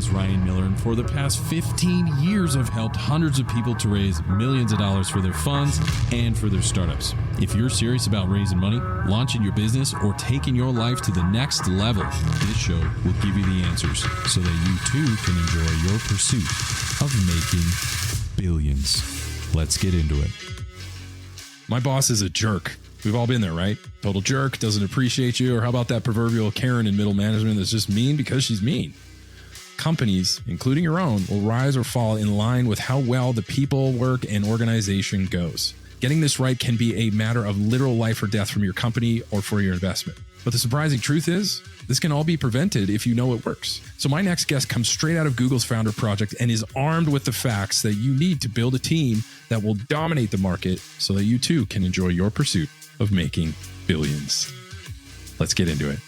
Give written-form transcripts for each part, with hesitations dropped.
host, Ryan Miller, and for the past 15 years, I've helped hundreds of people to raise millions of dollars for their funds and for their startups. If you're serious about raising money, launching your business, or taking your life to the next level, this show will give you the answers so that you too can enjoy your pursuit of making billions. Let's get into it. My boss is a jerk. We've all been there, right? Total jerk, doesn't appreciate you. Or how about that proverbial Karen in middle management that's just mean because she's mean? Companies, including your own, will rise or fall in line with how well the people, work, and organization goes. Getting this right can be a matter of literal life or death from your company or for your investment. But the surprising truth is, this can all be prevented if you know it works. So my next guest comes straight out of Google's founder project and is armed with the facts that you need to build a team that will dominate the market so that you too can enjoy your pursuit of making billions. Let's get into it.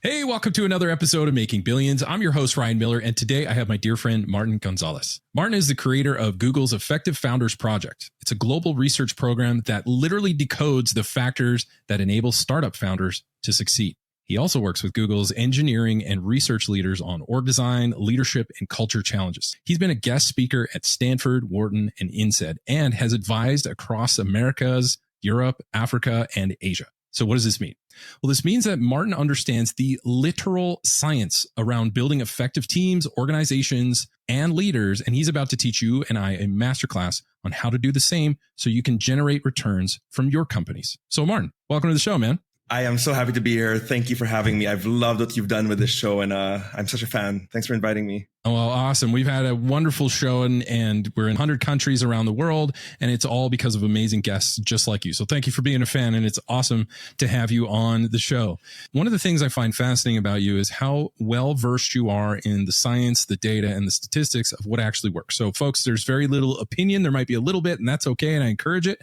Hey, welcome to another episode of Making Billions. I'm your host, Ryan Miller, and today I have my dear friend, Martin Gonzalez. Martin is the creator of Google's Effective Founders Project. It's a global research program that literally decodes the factors that enable startup founders to succeed. He also works with Google's engineering and research leaders on org design, leadership, and culture challenges. He's been a guest speaker at Stanford, Wharton, and INSEAD, and has advised across Americas, Europe, Africa, and Asia. So what does this mean? Well, this means that Martin understands the literal science around building effective teams, organizations, and leaders, and he's about to teach you and I a masterclass on how to do the same so you can generate returns from your companies. So Martin, welcome to the show, man. I am so happy to be here. Thank you for having me. I've loved what you've done with this show, and I'm such a fan. Thanks for inviting me. Oh, well, awesome. We've had a wonderful show, and we're in 100 countries around the world, and it's all because of amazing guests just like you. So thank you for being a fan, and it's awesome to have you on the show. One of the things I find fascinating about you is how well-versed you are in the science, the data, and the statistics of what actually works. So folks, there's very little opinion. There might be a little bit, and that's okay, and I encourage it.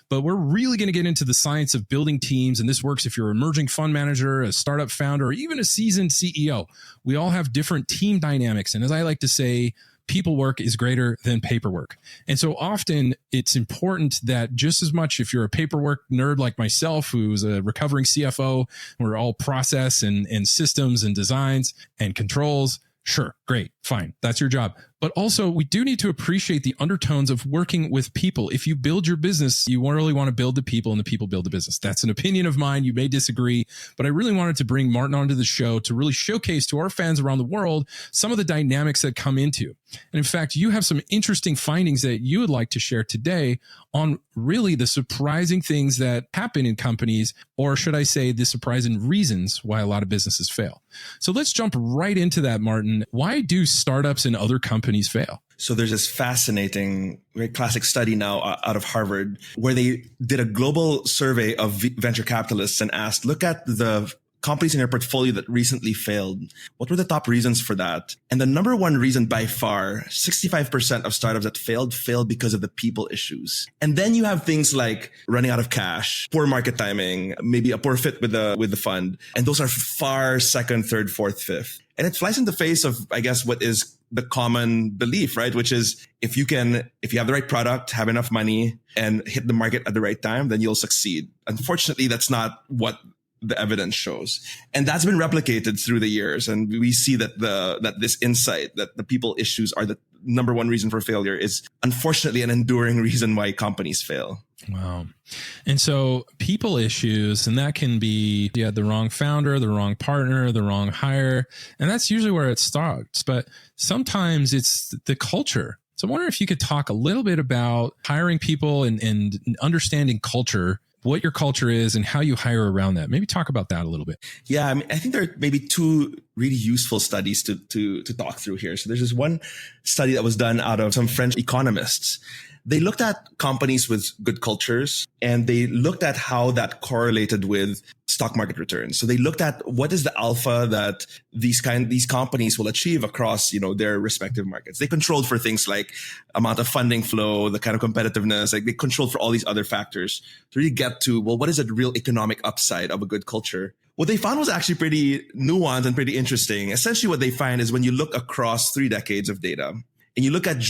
But we're really going to get into the science of building teams. And this works if you're an emerging fund manager, a startup founder, or even a seasoned CEO. We all have different team dynamics. And as I like to say, people work is greater than paperwork. And so often it's important that just as much if you're a paperwork nerd like myself, who's a recovering CFO, we're all process and systems and designs and controls. Sure, great, fine. That's your job. But also, we do need to appreciate the undertones of working with people. If you build your business, you really want to build the people and the people build the business. That's an opinion of mine. You may disagree, but I really wanted to bring Martin onto the show to really showcase to our fans around the world some of the dynamics that come into. And in fact, you have some interesting findings that you would like to share today on really the surprising things that happen in companies, or should I say the surprising reasons why a lot of businesses fail. So let's jump right into that, Martin. Why do startups and other companies fail? So there's this fascinating, very classic study now out of Harvard where they did a global survey of venture capitalists and asked, look at the companies in your portfolio that recently failed. What were the top reasons for that? And the number one reason by far, 65% of startups that failed because of the people issues. And then you have things like running out of cash, poor market timing, maybe a poor fit with the fund. And those are far second, third, fourth, fifth. And it flies in the face of, I guess, what is the common belief, right? Which is if you have the right product, have enough money, and hit the market at the right time, then you'll succeed. Unfortunately, that's not what the evidence shows. And that's been replicated through the years. And we see that this insight that the people issues are the number one reason for failure is unfortunately an enduring reason why companies fail. Wow. And so people issues, and that can be, you had the wrong founder, the wrong partner, the wrong hire. And that's usually where it starts. But sometimes it's the culture. So I wonder if you could talk a little bit about hiring people and understanding culture, what your culture is and how you hire around that. Maybe talk about that a little bit. Yeah, I mean, I think there are maybe two really useful studies to talk through here. So there's this one study that was done out of some French economists. They looked at companies with good cultures and they looked at how that correlated with stock market returns. So they looked at what is the alpha that these companies will achieve across, their respective markets. They controlled for things like amount of funding flow, the kind of competitiveness, like they controlled for all these other factors to really get to, well, what is the real economic upside of a good culture? What they found was actually pretty nuanced and pretty interesting. Essentially what they find is when you look across 3 decades of data, and you look at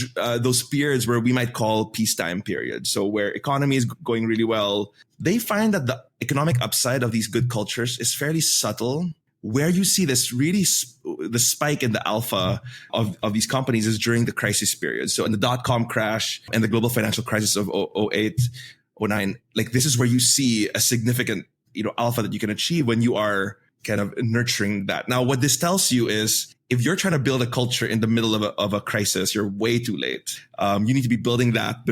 those periods where we might call peacetime periods, so where economy is going really well, they find that the economic upside of these good cultures is fairly subtle, where you see this really the spike in the alpha of these companies is during the crisis period. So in the dot-com crash and the global financial crisis of 08, 09, like this is where you see a significant, alpha that you can achieve when you are kind of nurturing that. Now, what this tells you is if you're trying to build a culture in the middle of a crisis, you're way too late. You need to be building that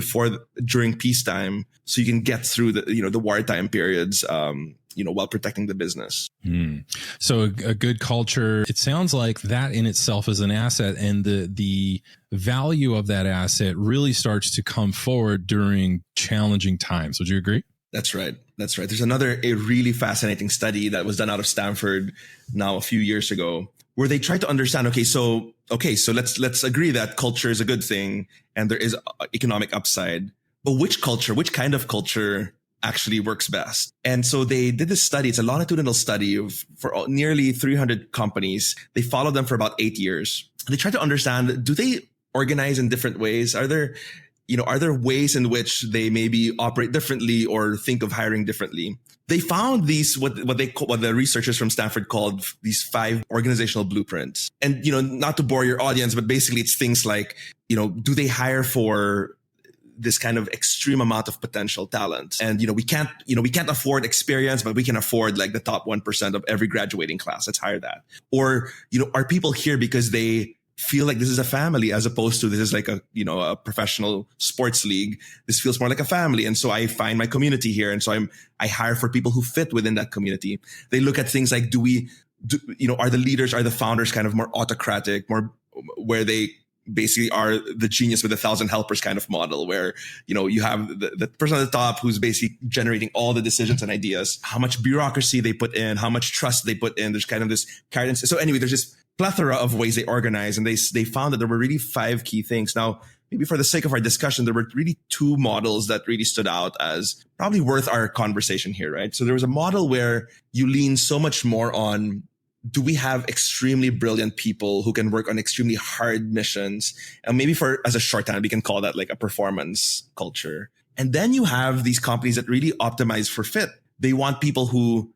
during peacetime so you can get through the wartime periods, while protecting the business. So a good culture, it sounds like that in itself is an asset, and the value of that asset really starts to come forward during challenging times. Would you agree? That's right. There's a really fascinating study that was done out of Stanford now a few years ago, where they tried to understand, so let's agree that culture is a good thing and there is economic upside, but which kind of culture actually works best? And so they did this study. It's a longitudinal study for nearly 300 companies. They followed them for about 8 years. They tried to understand, do they organize in different ways? Are there ways in which they maybe operate differently or think of hiring differently? They found these, what the researchers from Stanford called these 5 organizational blueprints. And, not to bore your audience, but basically it's things like, do they hire for this kind of extreme amount of potential talent? And, we can't afford experience, but we can afford like the top 1% of every graduating class. Let's hire that. Or, are people here because they feel like this is a family as opposed to this is like a professional sports league. This feels more like a family. And so I find my community here. And so I hire for people who fit within that community. They look at things like, are the leaders, are the founders kind of more autocratic, more where they basically are the genius with 1,000 helpers kind of model, where, you have the person at the top who's basically generating all the decisions and ideas, how much bureaucracy they put in, how much trust they put in. There's kind of this guidance. So anyway, there's this plethora of ways they organize, and they found that there were really 5 key things. Now, maybe for the sake of our discussion, there were really 2 models that really stood out as probably worth our conversation here, right? So there was a model where you lean so much more on, do we have extremely brilliant people who can work on extremely hard missions? And maybe as a shorthand, we can call that like a performance culture. And then you have these companies that really optimize for fit. They want people who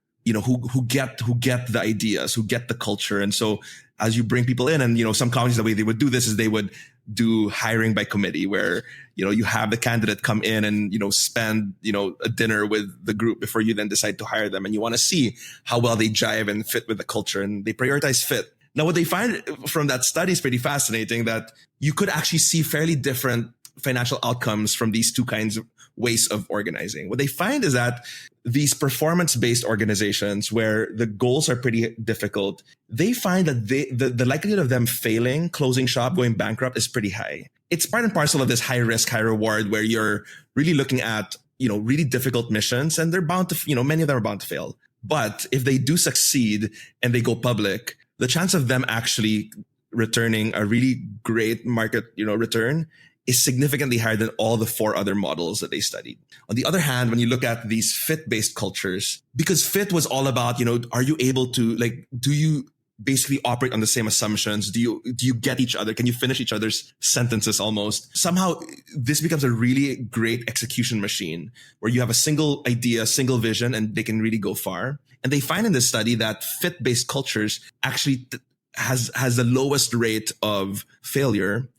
get the ideas, who get the culture. And so as you bring people in, and, some companies, the way they would do this is they would do hiring by committee, where, you have the candidate come in and, spend, a dinner with the group before you then decide to hire them. And you want to see how well they jive and fit with the culture, and they prioritize fit. Now, what they find from that study is pretty fascinating, that you could actually see fairly different financial outcomes from these 2 kinds of ways of organizing. What they find is that these performance-based organizations, where the goals are pretty difficult, they find that the likelihood of them failing, closing shop, going bankrupt is pretty high. It's part and parcel of this high risk, high reward, where you're really looking at, really difficult missions, and they're bound to, many of them are bound to fail. But if they do succeed and they go public, the chance of them actually returning a really great market, return is significantly higher than all the 4 other models that they studied. On the other hand, when you look at these fit-based cultures, because fit was all about, are you able to, do you basically operate on the same assumptions? Do you get each other? Can you finish each other's sentences almost? Somehow this becomes a really great execution machine, where you have a single idea, single vision, and they can really go far. And they find in this study that fit-based cultures actually has the lowest rate of failure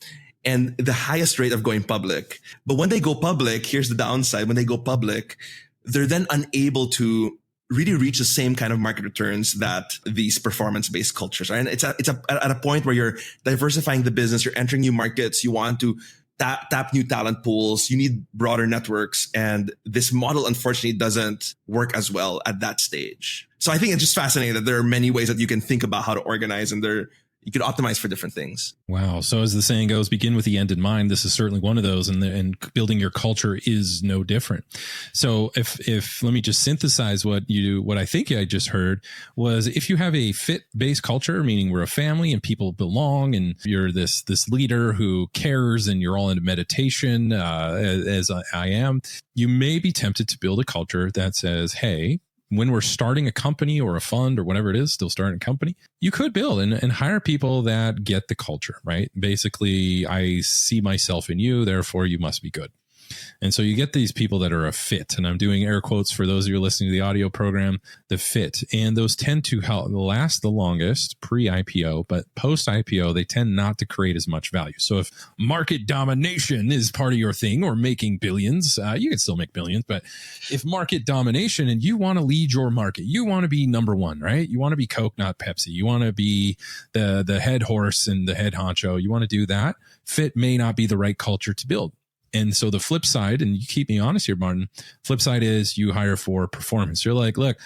and the highest rate of going public. But when they go public, here's the downside. When they go public, they're then unable to really reach the same kind of market returns that these performance-based cultures are. And it's at a point where you're diversifying the business, you're entering new markets, you want to tap new talent pools, you need broader networks. And this model, unfortunately, doesn't work as well at that stage. So I think it's just fascinating that there are many ways that you can think about how to organize, and you could optimize for different things. Wow. So as the saying goes, begin with the end in mind. This is certainly one of those, and building your culture is no different. So if let me just synthesize what I think I just heard was, if you have a fit-based culture, meaning we're a family and people belong, and you're this leader who cares, and you're all into meditation, as I am, you may be tempted to build a culture that says, hey, when we're starting a company or a fund or whatever it is, still starting a company, you could build and hire people that get the culture, right? Basically, I see myself in you, therefore you must be good. And so you get these people that are a fit, and I'm doing air quotes for those of you listening to the audio program, the fit. And those tend to last the longest pre-IPO, but post-IPO, they tend not to create as much value. So if market domination is part of your thing, or making billions, you can still make billions, but if market domination and you want to lead your market, you want to be number one, right? You want to be Coke, not Pepsi. You want to be the head horse and the head honcho. You want to do that. Fit may not be the right culture to build. And so the flip side, and you keep me honest here, Martin, flip side is you hire for performance. You're like, look,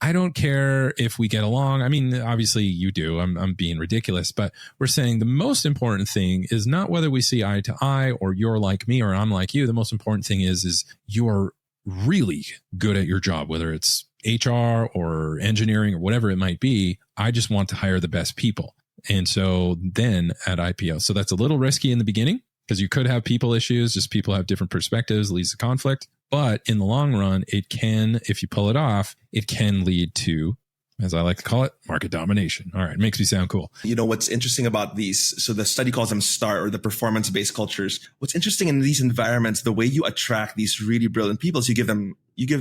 I don't care if we get along. I mean, obviously you do. I'm being ridiculous, but we're saying the most important thing is not whether we see eye to eye or you're like me or I'm like you. The most important thing is you're really good at your job, whether it's HR or engineering or whatever it might be. I just want to hire the best people. And so then at IPO, so that's a little risky in the beginning, because you could have people issues, just people have different perspectives, leads to conflict. But in the long run, it can, if you pull it off, it can lead to, as I like to call it, market domination. All right. It makes me sound cool. You know, what's interesting about these, so the study calls them STAR, or the performance-based cultures. What's interesting in these environments, the way you attract these really brilliant people is you give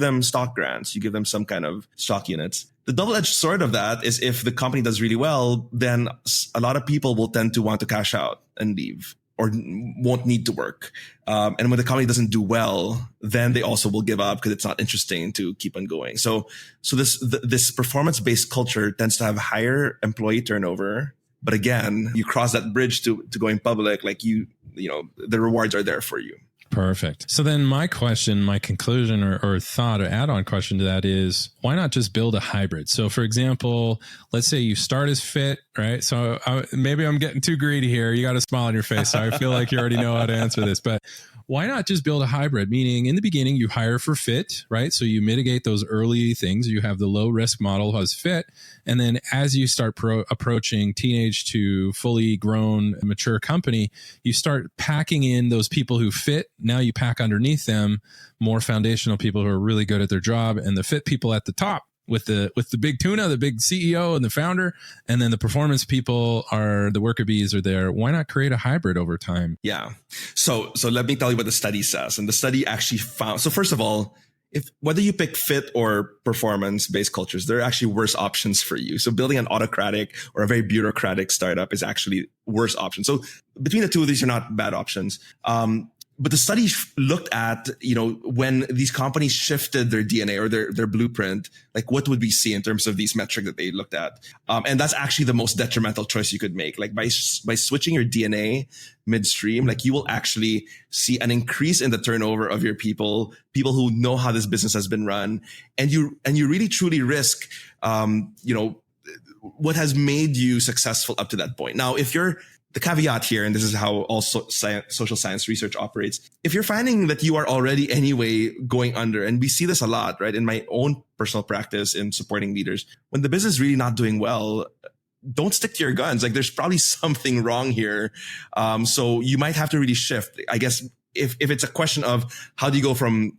them stock grants, you give them some kind of stock units. The double-edged sword of that is if the company does really well, then a lot of people will tend to want to cash out and leave, or won't need to work. And when the company doesn't do well, then they also will give up because it's not interesting to keep on going. So this performance-based culture tends to have higher employee turnover. But again, you cross that bridge to going public, like you know, the rewards are there for you. Perfect. So then my question, my conclusion or thought or add-on question to that is, why not just build a hybrid? So for example, let's say you start as fit, right? So maybe I'm getting too greedy here. You got a smile on your face. So I feel like you already know how to answer this, but why not just build a hybrid? Meaning in the beginning, you hire for fit, right? So you mitigate those early things. You have the low risk model as fit. And then as you start approaching teenage to fully grown, mature company, you start packing in those people who fit. Now you pack underneath them more foundational people who are really good at their job, and the fit people at the top with the big tuna, the big CEO and the founder, and then the performance people are the worker bees are there. Why not create a hybrid over time? Yeah. So let me tell you what the study says. And the study actually found, so first of all, if whether you pick fit or performance-based cultures, there are actually worse options for you. So building an autocratic or a very bureaucratic startup is actually worse option. So between the two of these are not bad options. But the study looked at, you know, when these companies shifted their DNA or their blueprint, like what would we see in terms of these metrics that they looked at? And that's actually the most detrimental choice you could make. Like by switching your DNA midstream, like you will actually see an increase in the turnover of your people who know how this business has been run. And you really truly risk, you know, what has made you successful up to that point. Now, if you're, the caveat here, and this is how also social science research operates, if you're finding that you are already anyway going under, and we see this a lot, right? In my own personal practice in supporting leaders, when the business is really not doing well, don't stick to your guns. Like there's probably something wrong here. So you might have to really shift. I guess if it's a question of how do you go from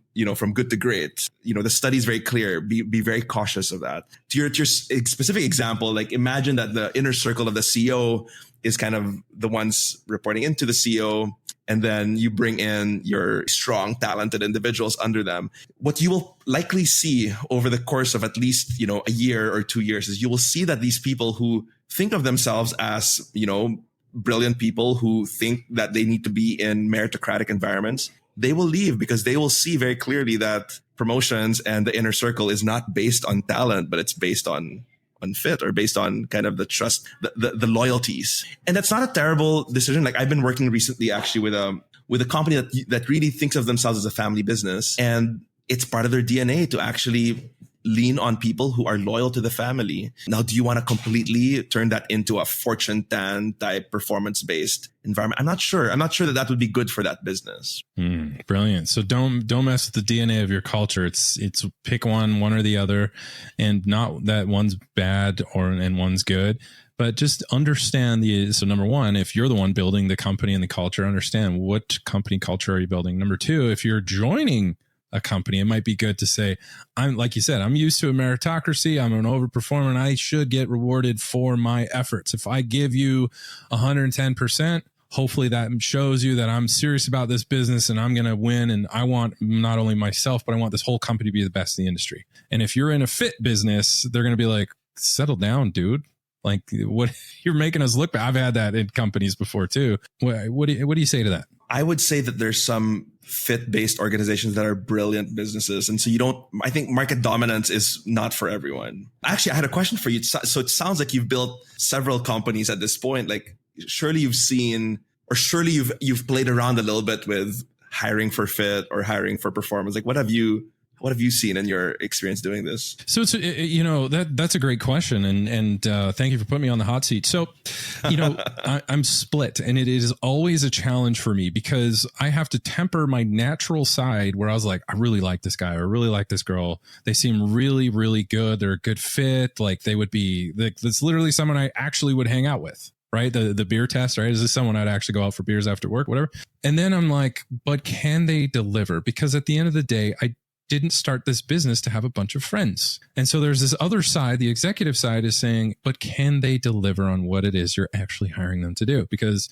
good to great, the study is very clear. Be very cautious of that. To your specific example, like imagine that the inner circle of the CEO is kind of the ones reporting into the CEO. And then you bring in your strong, talented individuals under them. What you will likely see over the course of at least, a year or 2 years is you will see that these people who think of themselves as, brilliant people who think that they need to be in meritocratic environments, they will leave because they will see very clearly that promotions and the inner circle is not based on talent, but it's based on fit or based on kind of the trust, the loyalties. And that's not a terrible decision. Like I've been working recently actually with a company that really thinks of themselves as a family business, and it's part of their DNA to actually lean on people who are loyal to the family. Now, do you want to completely turn that into a Fortune 10 type performance-based environment? I'm not sure that would be good for that business. Brilliant. So don't mess with the DNA of your culture. It's pick one or the other, and not that one's bad and one's good. But just understand so number one, if you're the one building the company and the culture, understand what company culture are you building. Number two, if you're joining a company, it might be good to say, like you said, I'm used to a meritocracy. I'm an overperformer and I should get rewarded for my efforts. If I give you 110%, hopefully that shows you that I'm serious about this business and I'm going to win. And I want not only myself, but I want this whole company to be the best in the industry. And if you're in a fit business, they're going to be like, settle down, dude. Like, what, you're making us look bad. I've had that in companies before too. What do you say to that? I would say that there's some fit-based organizations that are brilliant businesses. And so I think market dominance is not for everyone. Actually, I had a question for you. So it sounds like you've built several companies at this point. Like, surely you've seen, or surely you've played around a little bit with hiring for fit or hiring for performance. Like, what have you seen in your experience doing this? So it's, that's a great question. And thank you for putting me on the hot seat. So, I'm split, and it is always a challenge for me because I have to temper my natural side where I was like, I really like this guy or I really like this girl. They seem really, really good. They're a good fit. Like, they would be that's literally someone I actually would hang out with. Right. The beer test, right? Is this someone I'd actually go out for beers after work, whatever? And then I'm like, but can they deliver? Because at the end of the day, I didn't start this business to have a bunch of friends. And so there's this other side, the executive side is saying, but can they deliver on what it is you're actually hiring them to do? Because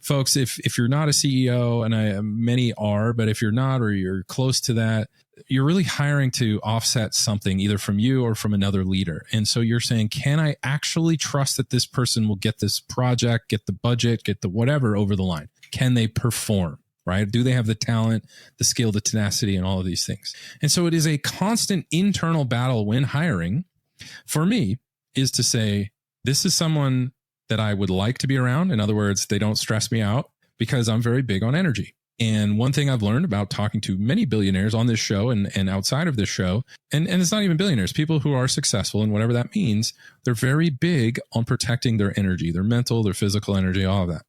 folks, if you're not a CEO, and many are, but if you're not, or you're close to that, you're really hiring to offset something either from you or from another leader. And so you're saying, can I actually trust that this person will get this project, get the budget, get the whatever over the line? Can they perform? Right? Do they have the talent, the skill, the tenacity, and all of these things? And so it is a constant internal battle when hiring for me is to say, this is someone that I would like to be around. In other words, they don't stress me out because I'm very big on energy. And one thing I've learned about talking to many billionaires on this show and outside of this show, and it's not even billionaires, people who are successful and whatever that means, they're very big on protecting their energy, their mental, their physical energy, all of that.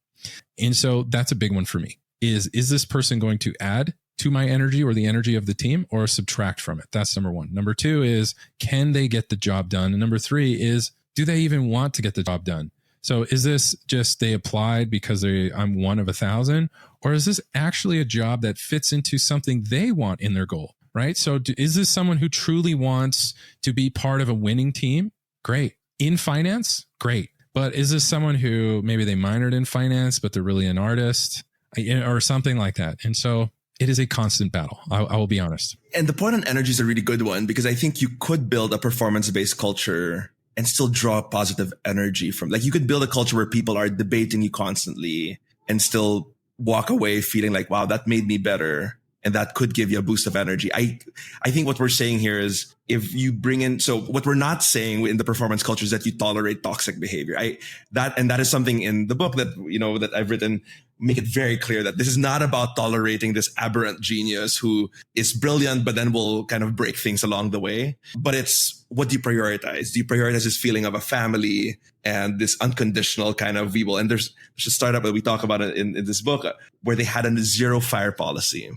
And so that's a big one for me. Is this person going to add to my energy or the energy of the team or subtract from it? That's number one. Number two is, can they get the job done? And number three is, do they even want to get the job done? So is this just they applied because I'm one of 1,000, or is this actually a job that fits into something they want in their goal, right? So is this someone who truly wants to be part of a winning team? Great. In finance? Great. But is this someone who maybe they minored in finance, but they're really an artist? Or something like that. And so it is a constant battle. I will be honest. And the point on energy is a really good one, because I think you could build a performance-based culture and still draw positive energy from, like, you could build a culture where people are debating you constantly and still walk away feeling like, wow, that made me better. And that could give you a boost of energy. I think what we're saying here is, if you bring in, so what we're not saying in the performance culture is that you tolerate toxic behavior. That is something in the book that, that I've written, make it very clear that this is not about tolerating this aberrant genius who is brilliant, but then will kind of break things along the way. But it's, what do you prioritize? Do you prioritize this feeling of a family and this unconditional kind of evil? And there's a startup that we talk about in this book where they had a zero fire policy.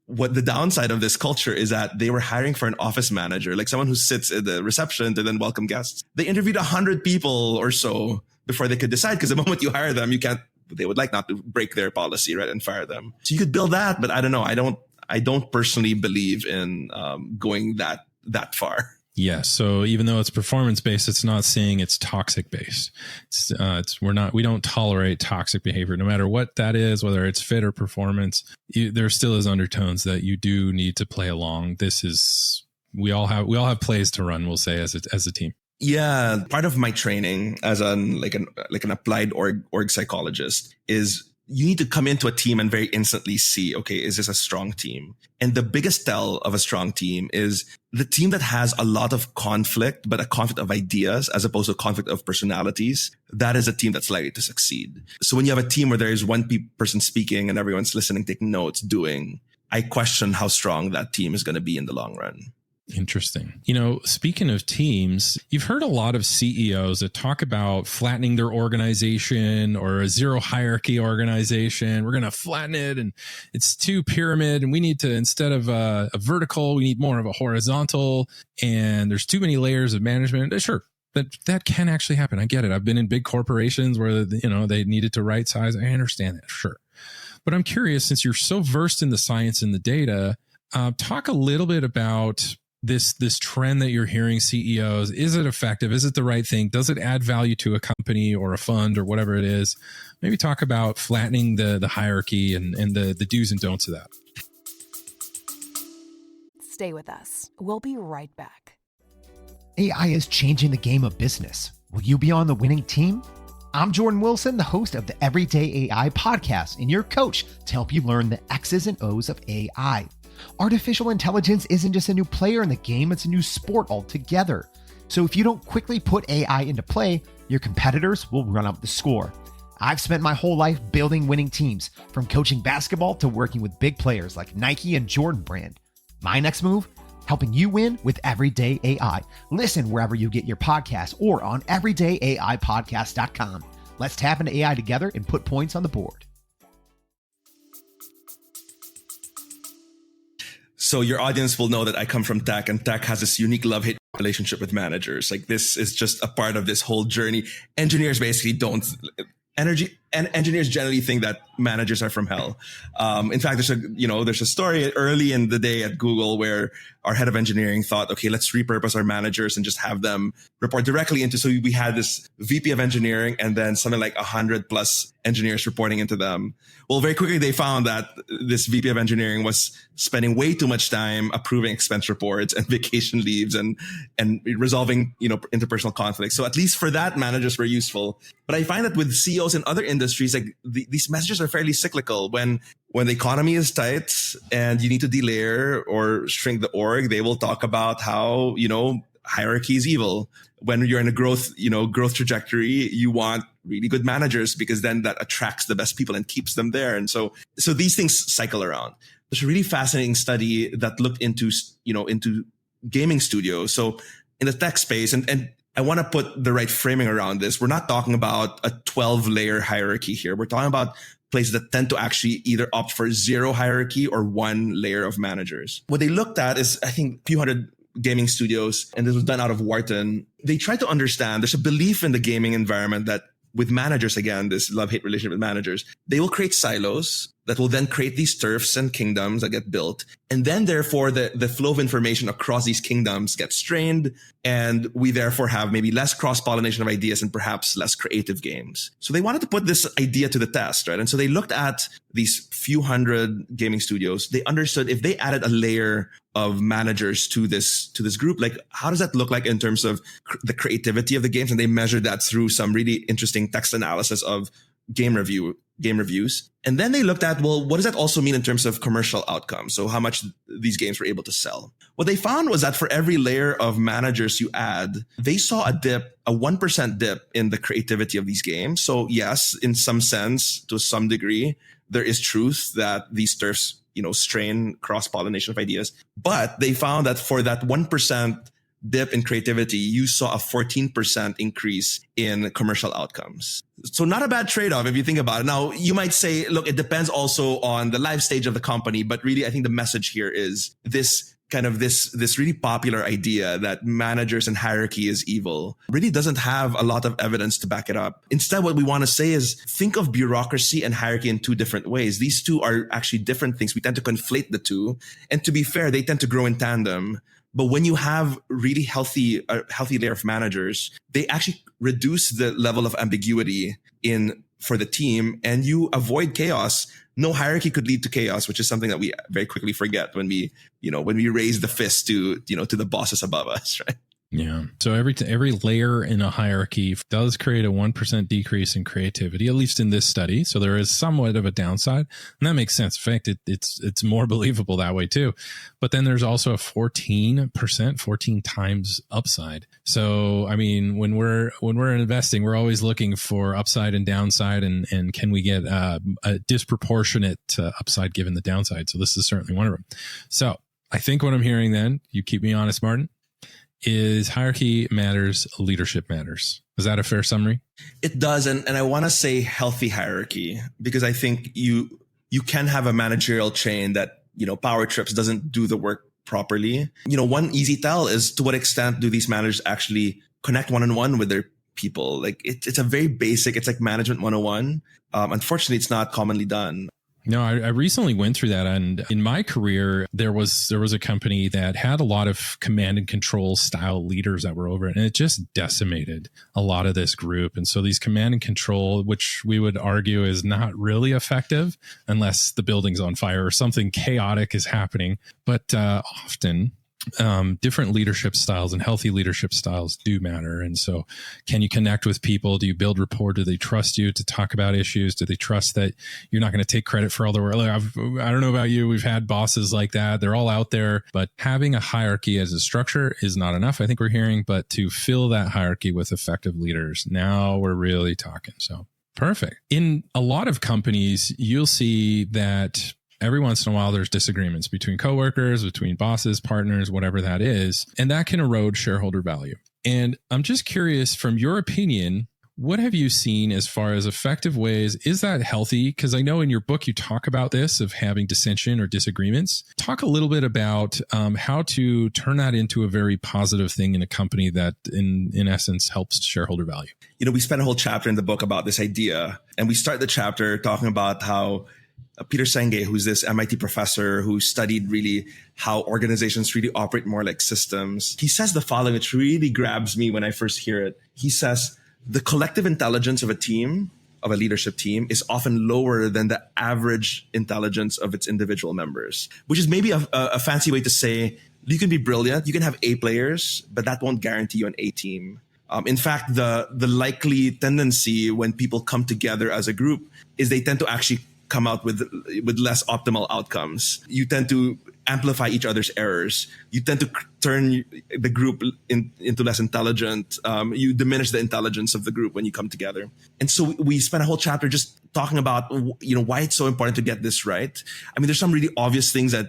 What the downside of this culture is that they were hiring for an office manager, like someone who sits at the reception to then welcome guests. They interviewed 100 people or so before they could decide, because the moment you hire them, they would like not to break their policy, right, and fire them. So you could build that, but I don't know. I don't personally believe in going that far. Yeah. So even though it's performance based, it's not saying it's toxic based. We don't tolerate toxic behavior, no matter what that is, whether it's fit or performance. There still is undertones that you do need to play along. We all have plays to run, we'll say, as a team. Yeah. Part of my training as an applied org psychologist is, you need to come into a team and very instantly see, okay, is this a strong team? And the biggest tell of a strong team is the team that has a lot of conflict, but a conflict of ideas as opposed to a conflict of personalities. That is a team that's likely to succeed. So when you have a team where there is one person speaking and everyone's listening, taking notes, doing, I question how strong that team is going to be in the long run. Interesting. Speaking of teams, you've heard a lot of CEOs that talk about flattening their organization or a zero hierarchy organization. We're going to flatten it, and it's too pyramid, and we need to, instead of a vertical, we need more of a horizontal, and there's too many layers of management. Sure. That can actually happen. I get it. I've been in big corporations where, they needed to right size. I understand that. Sure. But I'm curious, since you're so versed in the science and the data, talk a little bit about this trend that you're hearing CEOs, is it effective? Is it the right thing? Does it add value to a company or a fund or whatever it is? Maybe talk about flattening the hierarchy and the do's and don'ts of that. Stay with us. We'll be right back. AI is changing the game of business. Will you be on the winning team? I'm Jordan Wilson, the host of the Everyday AI podcast, and your coach to help you learn the X's and O's of AI. Artificial intelligence isn't just a new player in the game, it's a new sport altogether. So if you don't quickly put AI into play, your competitors will run up the score. I've spent my whole life building winning teams, from coaching basketball to working with big players like Nike and Jordan Brand. My next move? Helping you win with Everyday AI. Listen wherever you get your podcasts or on everydayaipodcast.com. Let's tap into AI together and put points on the board. So your audience will know that I come from tech, and tech has this unique love-hate relationship with managers. Like, this is just a part of this whole journey. Engineers basically don't. Engineers generally think that managers are from hell. In fact, there's a story early in the day at Google where our head of engineering thought, okay, let's repurpose our managers and just have them report directly into. So we had this VP of engineering and then something like 100 plus engineers reporting into them. Well, very quickly they found that this VP of engineering was spending way too much time approving expense reports and vacation leaves and resolving, interpersonal conflicts. So at least for that, managers were useful. But I find that with CEOs in other industries, like these messages are fairly cyclical. When the economy is tight and you need to delayer or shrink the org, they will talk about how, hierarchy is evil. When you're in a growth trajectory, you want really good managers because then that attracts the best people and keeps them there. And so these things cycle around. There's a really fascinating study that looked into gaming studios. So in the tech space, and I want to put the right framing around this. We're not talking about a 12-layer hierarchy here. We're talking about places that tend to actually either opt for zero hierarchy or one layer of managers. What they looked at is, I think, a few hundred gaming studios, and this was done out of Wharton. They tried to understand, there's a belief in the gaming environment that with managers, again, this love-hate relationship with managers, they will create silos that will then create these turfs and kingdoms that get built. And then therefore the flow of information across these kingdoms gets strained. And we therefore have maybe less cross-pollination of ideas and perhaps less creative games. So they wanted to put this idea to the test, right? And so they looked at these few hundred gaming studios. They understood if they added a layer of managers to this group, like how does that look like in terms of the creativity of the games? And they measured that through some really interesting text analysis of game reviews. And then they looked at, well, what does that also mean in terms of commercial outcomes? So how much these games were able to sell. What they found was that for every layer of managers you add, they saw a 1% dip in the creativity of these games. So yes, in some sense, to some degree, there is truth that these turfs, strain cross-pollination of ideas. But they found that for that 1% dip in creativity, you saw a 14% increase in commercial outcomes. So not a bad trade-off if you think about it. Now, you might say, look, it depends also on the life stage of the company. But really, I think the message here is this really popular idea that managers and hierarchy is evil really doesn't have a lot of evidence to back it up. Instead, what we want to say is think of bureaucracy and hierarchy in two different ways. These two are actually different things. We tend to conflate the two. And to be fair, they tend to grow in tandem. But when you have really healthy layer of managers, they actually reduce the level of ambiguity for the team, and you avoid chaos. No hierarchy could lead to chaos, which is something that we very quickly forget when we raise the fist to the bosses above us, right? Yeah. So every layer in a hierarchy does create a 1% decrease in creativity, at least in this study. So there is somewhat of a downside, and that makes sense. In fact, it's more believable that way too. But then there's also a 14 times upside. So I mean, when we're investing, we're always looking for upside and downside, and can we get a disproportionate upside given the downside? So this is certainly one of them. So I think what I'm hearing then, you keep me honest, Martin, is hierarchy matters, leadership matters. Is that a fair summary? It does. And I want to say healthy hierarchy, because I think you can have a managerial chain that, power trips doesn't do the work properly. One easy tell is to what extent do these managers actually connect one-on-one with their people? Like it's a very basic, it's like management 101. Unfortunately, it's not commonly done. No, I recently went through that, and in my career, there was a company that had a lot of command and control style leaders that were over it, and it just decimated a lot of this group. And so these command and control, which we would argue is not really effective unless the building's on fire or something chaotic is happening, but often different leadership styles and healthy leadership styles do matter. And so can you connect with people? Do you build rapport? Do they trust you to talk about issues? Do they trust that you're not going to take credit for all the work? I don't know about you. We've had bosses like that. They're all out there, but having a hierarchy as a structure is not enough. I think we're hearing, but to fill that hierarchy with effective leaders, now we're really talking. So perfect. In a lot of companies, you'll see that every once in a while, there's disagreements between coworkers, between bosses, partners, whatever that is, and that can erode shareholder value. And I'm just curious, from your opinion, what have you seen as far as effective ways? Is that healthy? Because I know in your book, you talk about this of having dissension or disagreements. Talk a little bit about how to turn that into a very positive thing in a company that in essence helps shareholder value. We spent a whole chapter in the book about this idea, and we start the chapter talking about how Peter Senge, who's this MIT professor who studied really how organizations really operate more like systems, he says the following, which really grabs me when I first hear it. He says, the collective intelligence of a team, of a leadership team, is often lower than the average intelligence of its individual members, which is maybe a fancy way to say you can be brilliant, you can have A players, but that won't guarantee you an A team. In fact, the likely tendency when people come together as a group is they tend to actually come out with less optimal outcomes. You tend to amplify each other's errors. You tend to turn the group into less intelligent. You diminish the intelligence of the group when you come together. And so we spent a whole chapter just talking about why it's so important to get this right. I mean, there's some really obvious things that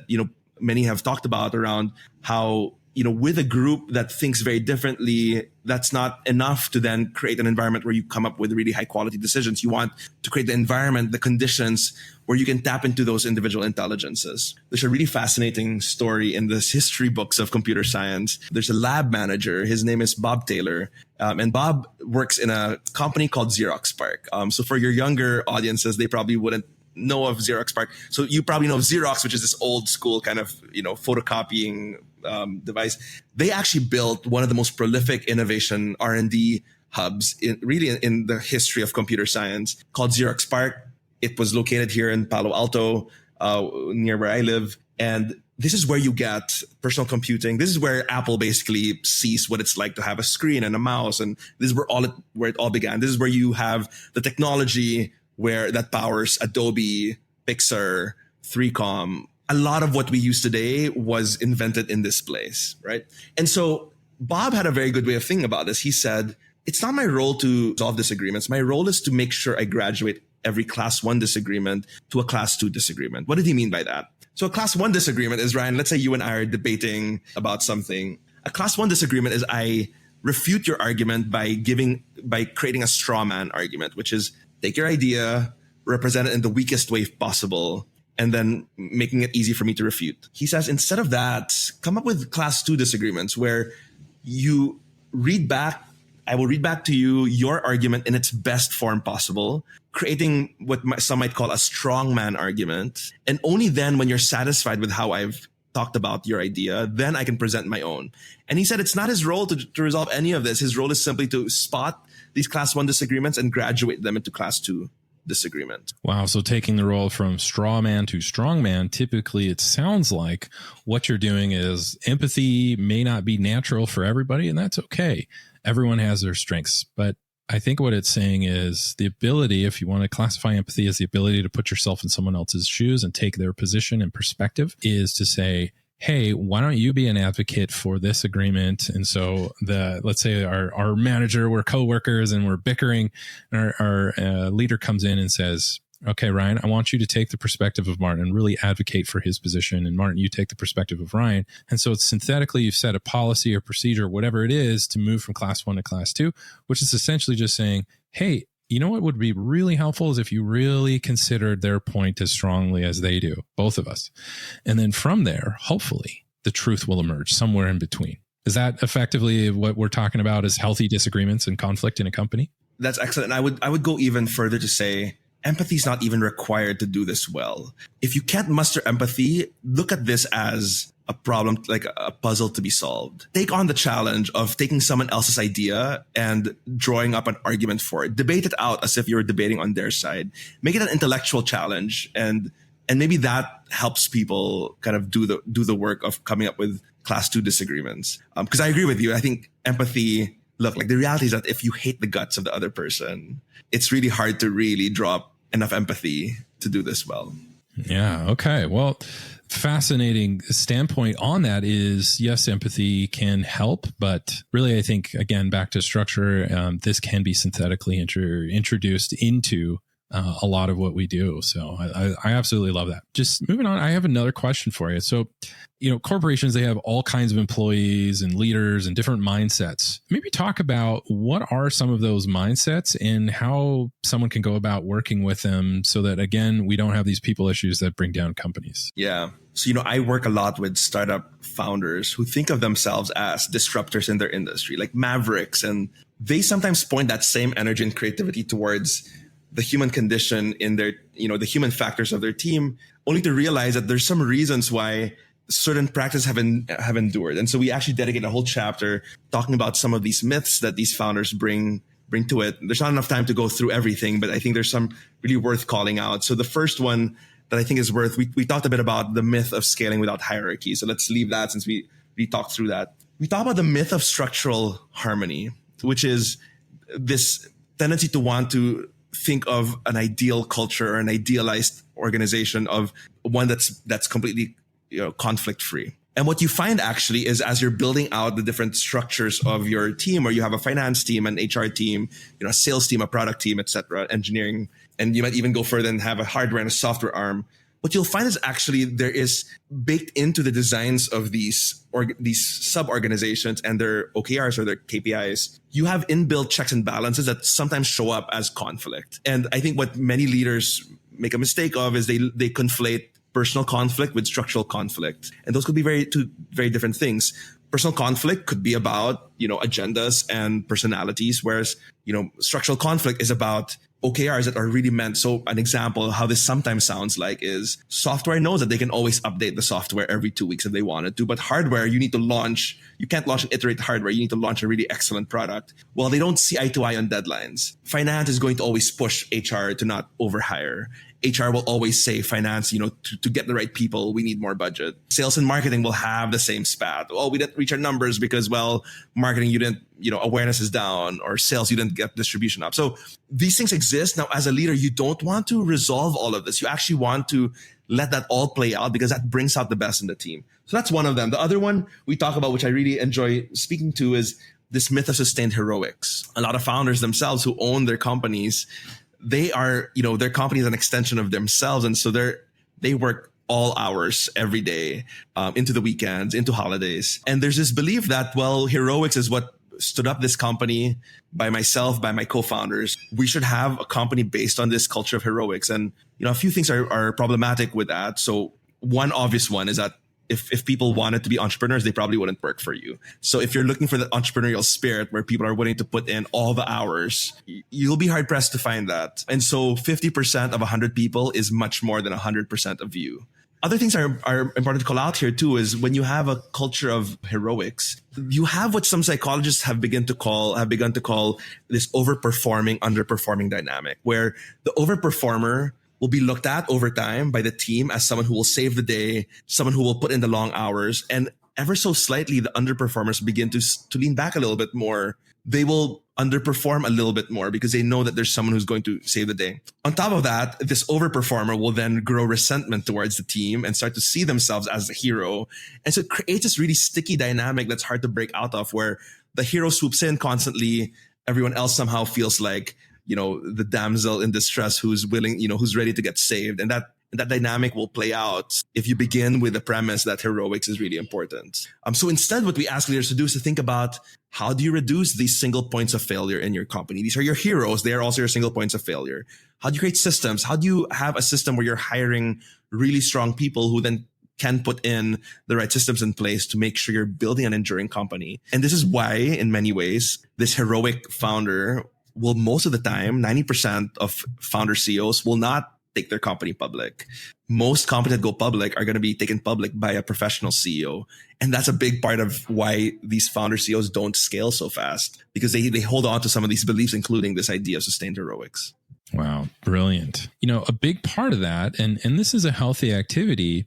many have talked about around how with a group that thinks very differently, that's not enough to then create an environment where you come up with really high quality decisions. You want to create the environment, the conditions where you can tap into those individual intelligences. There's a really fascinating story in this history books of computer science. There's a lab manager. His name is Bob Taylor. And Bob works in a company called Xerox PARC. So for your younger audiences, they probably wouldn't know of Xerox PARC. So you probably know of Xerox, which is this old school kind of, photocopying device. They actually built one of the most prolific innovation R&D hubs in the history of computer science, called Xerox PARC. It was located here in Palo Alto, near where I live. And this is where you get personal computing. This is where Apple basically sees what it's like to have a screen and a mouse. And this is where it all began. This is where you have the technology that powers Adobe, Pixar, 3Com. A lot of what we use today was invented in this place, right? And so Bob had a very good way of thinking about this. He said, it's not my role to solve disagreements. My role is to make sure I graduate every class 1 disagreement to a class 2 disagreement. What did he mean by that? So a class 1 disagreement is, Ryan, let's say you and I are debating about something. A class 1 disagreement is I refute your argument by creating a straw man argument, which is take your idea, represent it in the weakest way possible, and then making it easy for me to refute. He says, instead of that, come up with class 2 disagreements where you I will read back to you your argument in its best form possible, creating what some might call a strongman argument. And only then, when you're satisfied with how I've talked about your idea, then I can present my own. And he said it's not his role to resolve any of this. His role is simply to spot these class 1 disagreements and graduate them into class 2 disagreement. Wow. So taking the role from straw man to strong man, typically it sounds like what you're doing is empathy may not be natural for everybody, and that's okay. Everyone has their strengths. But I think what it's saying is the ability, if you want to classify empathy as the ability to put yourself in someone else's shoes and take their position and perspective, is to say, hey, why don't you be an advocate for this agreement? And so let's say our manager, we're coworkers and we're bickering, and our leader comes in and says, okay, Ryan, I want you to take the perspective of Martin and really advocate for his position. And Martin, you take the perspective of Ryan. And so it's synthetically, you've set a policy or procedure, whatever it is, to move from class 1 to class 2, which is essentially just saying, hey, you know what would be really helpful is if you really considered their point as strongly as they do, both of us. And then from there, hopefully, the truth will emerge somewhere in between. Is that effectively what we're talking about as healthy disagreements and conflict in a company? That's excellent. And I would go even further to say, empathy is not even required to do this well. If you can't muster empathy, look at this as a problem, like a puzzle to be solved. Take on the challenge of taking someone else's idea and drawing up an argument for it. Debate it out as if you were debating on their side. Make it an intellectual challenge, and maybe that helps people kind of do the work of coming up with class 2 disagreements. Because I agree with you. I think empathy. Look, like the reality is that if you hate the guts of the other person, it's really hard to really draw up enough empathy to do this well. Yeah. Okay. Well, fascinating standpoint on that is, yes, empathy can help, but really, I think, again, back to structure, this can be synthetically introduced into a lot of what we do. So I absolutely love that. Just moving on, I have another question for you. So, corporations, they have all kinds of employees and leaders and different mindsets. Maybe talk about what are some of those mindsets and how someone can go about working with them so that, again, we don't have these people issues that bring down companies. Yeah. So, I work a lot with startup founders who think of themselves as disruptors in their industry, like mavericks. And they sometimes point that same energy and creativity towards the human condition in their, the human factors of their team, only to realize that there's some reasons why certain practices have endured. And so we actually dedicate a whole chapter talking about some of these myths that these founders bring to it. There's not enough time to go through everything, but I think there's some really worth calling out. So the first one that I think is worth, we talked a bit about the myth of scaling without hierarchy. So let's leave that since we talked through that. We talk about the myth of structural harmony, which is this tendency to want to think of an ideal culture or an idealized organization of one that's completely conflict free. And what you find actually is as you're building out the different structures of your team, or you have a finance team, an HR team, a sales team, a product team, etc., engineering, and you might even go further and have a hardware and a software arm. What you'll find is actually there is baked into the designs of these sub-organizations and their OKRs or their KPIs, you have inbuilt checks and balances that sometimes show up as conflict. And I think what many leaders make a mistake of is they conflate personal conflict with structural conflict. And those could be two very different things. Personal conflict could be about, agendas and personalities, whereas, structural conflict is about OKRs that are really meant. So an example of how this sometimes sounds like is software knows that they can always update the software every 2 weeks if they wanted to, but hardware, you can't launch and iterate hardware. You need to launch a really excellent product. Well, they don't see eye to eye on deadlines. Finance is going to always push HR to not overhire. HR will always say, finance, to get the right people, we need more budget. Sales and marketing will have the same spat. Oh, we didn't reach our numbers because, marketing, you didn't, awareness is down, or sales, you didn't get distribution up. So these things exist. Now, as a leader, you don't want to resolve all of this. You actually want to let that all play out because that brings out the best in the team. So that's one of them. The other one we talk about, which I really enjoy speaking to, is this myth of sustained heroics. A lot of founders themselves who own their companies, they are, their company is an extension of themselves. And so they work all hours every day, into the weekends, into holidays. And there's this belief that, heroics is what stood up this company by myself, by my co-founders. We should have a company based on this culture of heroics. And, a few things are problematic with that. So one obvious one is that if people wanted to be entrepreneurs, they probably wouldn't work for you. So if you're looking for the entrepreneurial spirit where people are willing to put in all the hours, you'll be hard pressed to find that. And so 50% of 100 people is much more than 100% of you. Other things are important to call out here too is when you have a culture of heroics, you have what some psychologists have begun to call this overperforming, underperforming dynamic, where the overperformer will be looked at over time by the team as someone who will save the day, someone who will put in the long hours, and ever so slightly, the underperformers begin to lean back a little bit more. They will underperform a little bit more because they know that there's someone who's going to save the day. On top of that, this overperformer will then grow resentment towards the team and start to see themselves as the hero. And so it creates this really sticky dynamic that's hard to break out of, where the hero swoops in constantly. Everyone else somehow feels like, the damsel in distress who's willing, who's ready to get saved. And that dynamic will play out if you begin with the premise that heroics is really important. So instead, what we ask leaders to do is to think about, how do you reduce these single points of failure in your company? These are your heroes. They are also your single points of failure. How do you create systems? How do you have a system where you're hiring really strong people who then can put in the right systems in place to make sure you're building an enduring company? And this is why, in many ways, this heroic founder will most of the time, 90% of founder CEOs will not take their company public. Most companies that go public are going to be taken public by a professional CEO. And that's a big part of why these founder CEOs don't scale so fast, because they hold on to some of these beliefs, including this idea of sustained heroics. Wow. Brilliant. A big part of that, and this is a healthy activity,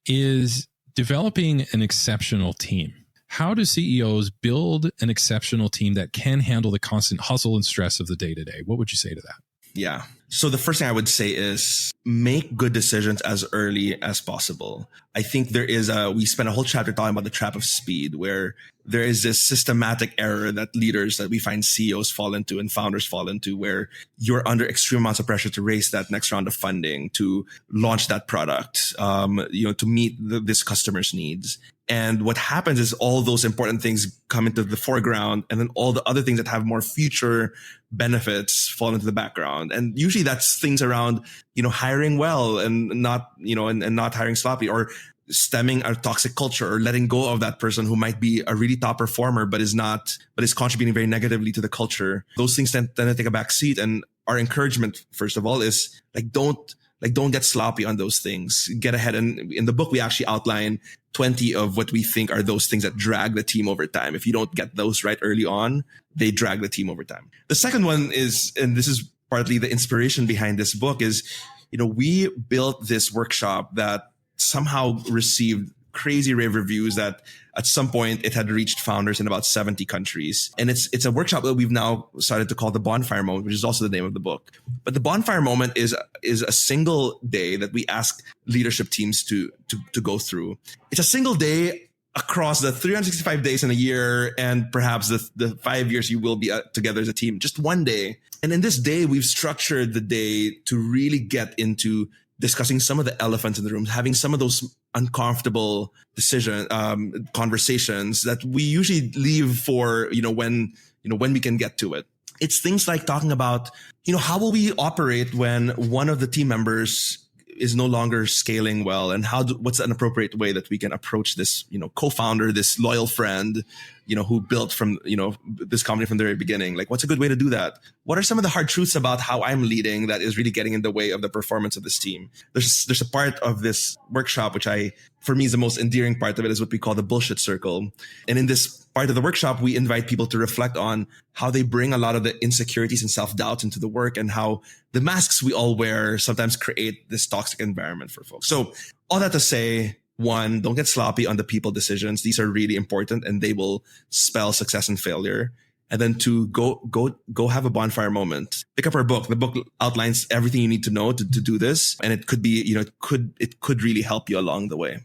is developing an exceptional team. How do CEOs build an exceptional team that can handle the constant hustle and stress of the day-to-day? What would you say to that? Yeah. So the first thing I would say is make good decisions as early as possible. I think we spent a whole chapter talking about the trap of speed, where there is this systematic error that leaders, that we find CEOs fall into and founders fall into, where you're under extreme amounts of pressure to raise that next round of funding, to launch that product, to meet this customer's needs. And what happens is all those important things come into the foreground, and then all the other things that have more future benefits fall into the background. And usually that's things around, hiring well and not, and not hiring sloppy, or stemming a toxic culture, or letting go of that person who might be a really top performer, but is contributing very negatively to the culture. Those things tend to take a back seat. And our encouragement, first of all, is don't get sloppy on those things. Get ahead. And in the book, we actually outline 20 of what we think are those things that drag the team over time. If you don't get those right early on, they drag the team over time. The second one is, and this is partly the inspiration behind this book, is, we built this workshop that somehow received crazy rave reviews, that at some point it had reached founders in about 70 countries. And it's a workshop that we've now started to call the bonfire moment, which is also the name of the book. But the bonfire moment is a single day that we ask leadership teams to go through. It's a single day across the 365 days in a year, and perhaps the 5 years you will be together as a team, just one day. And in this day, we've structured the day to really get into discussing some of the elephants in the room, having some of those uncomfortable conversations that we usually leave for, when we can get to it. It's things like talking about, how will we operate when one of the team members is no longer scaling well, and what's an appropriate way that we can approach this, co-founder, this loyal friend, who built from, this company from the very beginning. Like, what's a good way to do that? What are some of the hard truths about how I'm leading that is really getting in the way of the performance of this team? There's a part of this workshop, which for me is the most endearing part of it, is what we call the bullshit circle. And in this part of the workshop, we invite people to reflect on how they bring a lot of the insecurities and self-doubt into the work, and how the masks we all wear sometimes create this toxic environment for folks. So all that to say, one, don't get sloppy on the people decisions. These are really important, and they will spell success and failure. And then two, go have a bonfire moment. Pick up our book. The book outlines everything you need to know to do this. And it could be, it could really help you along the way.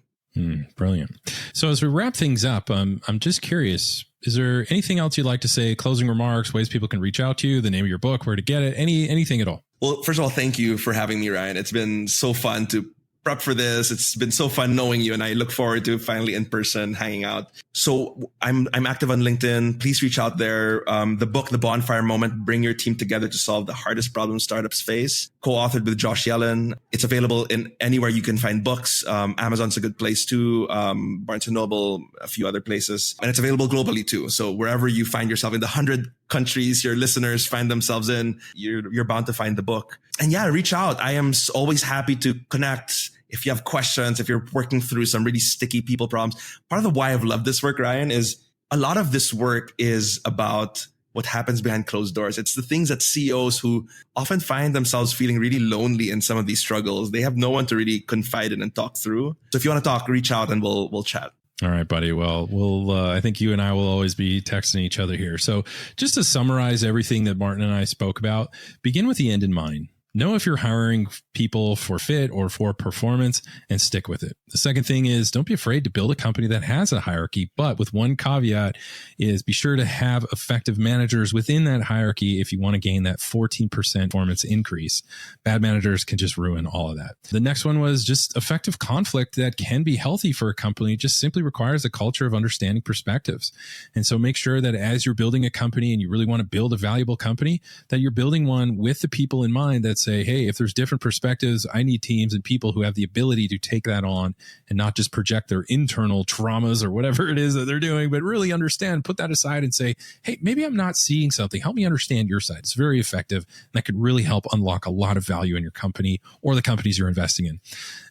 Brilliant. So as we wrap things up, I'm just curious, is there anything else you'd like to say? Closing remarks, ways people can reach out to you, the name of your book, where to get it, anything at all? Well, first of all, thank you for having me, Ryan. It's been so fun to prep for this. It's been so fun knowing you, and I look forward to finally in person hanging out. So I'm active on LinkedIn. Please reach out there. The book, The Bonfire Moment, Bring Your Team Together to Solve the Hardest Problems Startups Face, co-authored with Josh Yellen. It's available in anywhere you can find books. Amazon's a good place too. Barnes & Noble, a few other places. And it's available globally too. So wherever you find yourself in the 100 countries your listeners find themselves in, you're bound to find the book. And yeah, reach out. I am always happy to connect. If you have questions, if you're working through some really sticky people problems. Part of the why I've loved this work, Ryan, is a lot of this work is about what happens behind closed doors. It's the things that CEOs who often find themselves feeling really lonely in some of these struggles, they have no one to really confide in and talk through. So if you want to talk, reach out and we'll chat. All right, buddy. Well, I think you and I will always be texting each other here. So just to summarize everything that Martin and I spoke about, begin with the end in mind. Know if you're hiring people for fit or for performance, and stick with it. The second thing is, don't be afraid to build a company that has a hierarchy, but with one caveat is be sure to have effective managers within that hierarchy if you want to gain that 14% performance increase. Bad managers can just ruin all of that. The next one was just effective conflict that can be healthy for a company, just simply requires a culture of understanding perspectives. And so make sure that as you're building a company and you really want to build a valuable company, that you're building one with the people in mind that's say, hey, if there's different perspectives, I need teams and people who have the ability to take that on and not just project their internal traumas or whatever it is that they're doing, but really understand, put that aside and say, hey, maybe I'm not seeing something. Help me understand your side. It's very effective. And that could really help unlock a lot of value in your company or the companies you're investing in.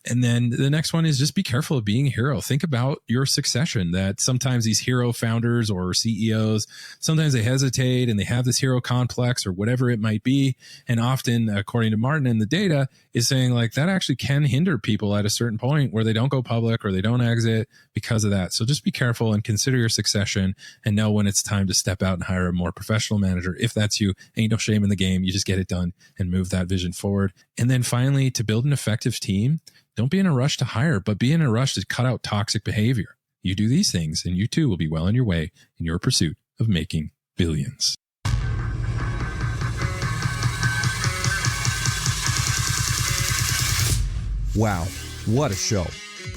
And then the next one is just be careful of being a hero. Think about your succession, that sometimes these hero founders or CEOs, sometimes they hesitate and they have this hero complex or whatever it might be. And often, according to Martin and the data, is saying like that actually can hinder people at a certain point where they don't go public or they don't exit because of that. So just be careful and consider your succession and know when it's time to step out and hire a more professional manager. If that's you, ain't no shame in the game. You just get it done and move that vision forward. And then finally, to build an effective team, don't be in a rush to hire, but be in a rush to cut out toxic behavior. You do these things and you too will be well on your way in your pursuit of making billions. Wow, what a show.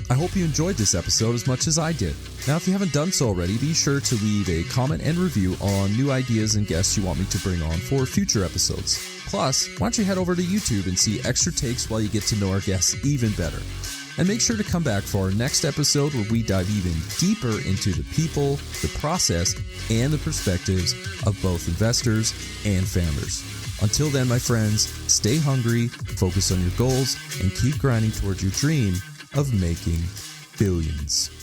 I hope you enjoyed this episode as much as I did. Now, if you haven't done so already, be sure to leave a comment and review on new ideas and guests you want me to bring on for future episodes. Plus, why don't you head over to YouTube and see extra takes while you get to know our guests even better. And make sure to come back for our next episode where we dive even deeper into the people, the process, and the perspectives of both investors and founders. Until then, my friends, stay hungry, focus on your goals, and keep grinding towards your dream of making billions.